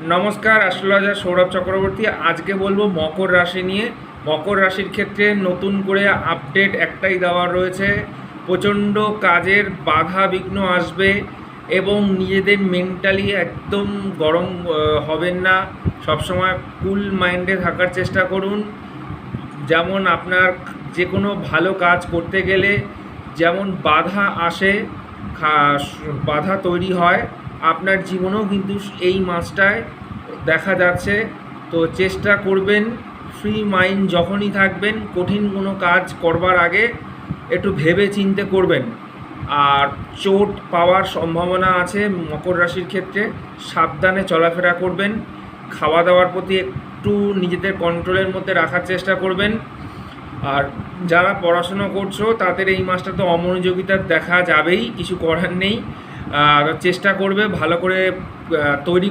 নমস্কার, অ্যাস্ট্রোলজার সৌরভ চক্রবর্তী। আজকে বলবো মকর রাশি নিয়ে। মকর রাশির ক্ষেত্রে নতুন করে আপডেট একটাই দেওয়া রয়েছে, প্রচণ্ড কাজের বাধা বিঘ্ন আসবে এবং নিজেদের মেন্টালি একদম গরম হবেন না। সবসময় কুল মাইন্ডে থাকার চেষ্টা করুন। যেমন আপনার যে কোনো ভালো কাজ করতে গেলে যেমন বাধা আসে, বাধা তৈরি হয়, আপনার জীবনেও কিন্তু এই মাসটায় দেখা যাচ্ছে। তো চেষ্টা করবেন ফ্রি মাইন্ড যখনই থাকবেন, কঠিন কোনো কাজ করবার আগে একটু ভেবে চিন্তে করবেন। আর চোট পাওয়ার সম্ভাবনা আছে মকর রাশির ক্ষেত্রে, সাবধানে চলাফেরা করবেন। খাওয়া দাওয়ার প্রতি একটু নিজেদের কন্ট্রোলের মধ্যে রাখার চেষ্টা করবেন। আর যারা পড়াশুনো করছো তাদের এই মাসটা তো অমনোযোগিতা দেখা যাবেই, কিছু করার নেই। চেষ্টা করবে ভালো করে তৈরি